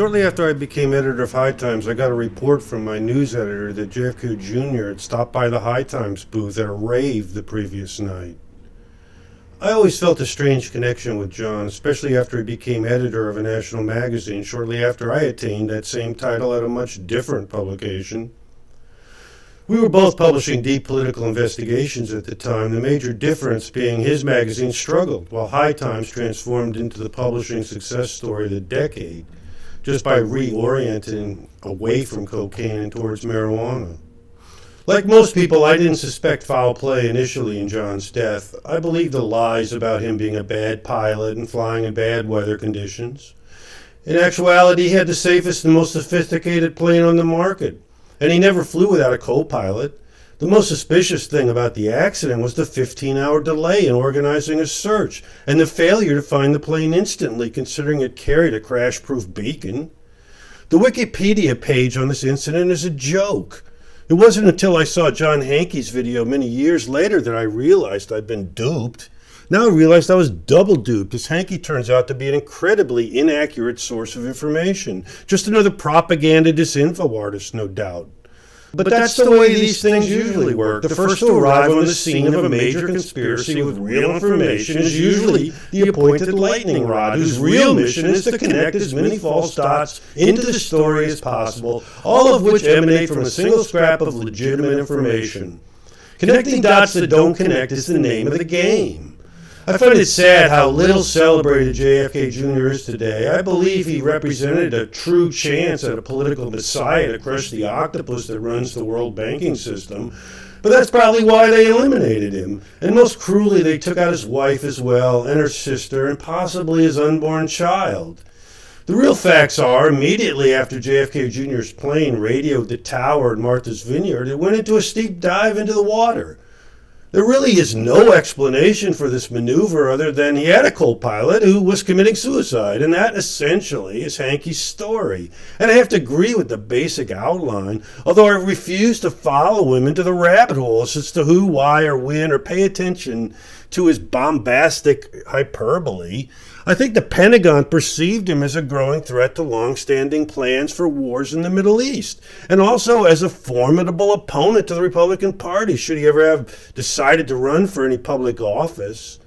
Shortly after I became editor of High Times, I got a report from my news editor that JFK Jr. had stopped by the High Times booth at a rave the previous night. I always felt a strange connection with John, especially after he became editor of a national magazine shortly after I attained that same title at a much different publication. We were both publishing deep political investigations at the time, the major difference being his magazine struggled, while High Times transformed into the publishing success story of the decade, just by reorienting away from cocaine and towards marijuana. Like most people, I didn't suspect foul play initially in John's death. I believed the lies about him being a bad pilot and flying in bad weather conditions. In actuality, he had the safest and most sophisticated plane on the market, and he never flew without a co-pilot. The most suspicious thing about the accident was the 15-hour delay in organizing a search and the failure to find the plane instantly, considering it carried a crash-proof beacon. The Wikipedia page on this incident is a joke. It wasn't until I saw John Hankey's video many years later that I realized I'd been duped. Now I realized I was double duped, as Hankey turns out to be an incredibly inaccurate source of information. Just another propaganda disinfo artist, no doubt. But that's the way these things usually work. The first to arrive on the scene of a major conspiracy with real information is usually the appointed lightning rod, whose real mission is to connect as many false dots into the story as possible, all of which emanate from a single scrap of legitimate information. Connecting dots that don't connect is the name of the game. I find it sad how little celebrated JFK Jr. is today. I believe he represented a true chance at a political messiah to crush the octopus that runs the world banking system. But that's probably why they eliminated him. And most cruelly, they took out his wife as well, and her sister, and possibly his unborn child. The real facts are, immediately after JFK Jr.'s plane radioed the tower at Martha's Vineyard, it went into a steep dive into the water. There really is no explanation for this maneuver other than he had a co-pilot who was committing suicide, and that essentially is Hankey's story. And I have to agree with the basic outline, although I refuse to follow him into the rabbit holes as to who, why, or when, or pay attention to his bombastic hyperbole. I think the Pentagon perceived him as a growing threat to long-standing plans for wars in the Middle East, and also as a formidable opponent to the Republican Party, should he ever have decided to run for any public office.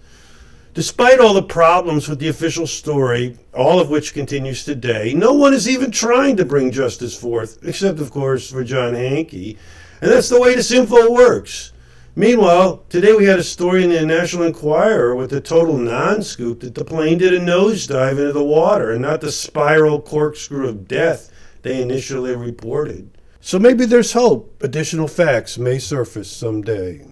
Despite all the problems with the official story, all of which continues today, no one is even trying to bring justice forth, except, of course, for John Hankey. And that's the way this info works. Meanwhile, today we had a story in the National Enquirer with the total non-scoop that the plane did a nosedive into the water and not the spiral corkscrew of death they initially reported. So maybe there's hope. Additional facts may surface someday.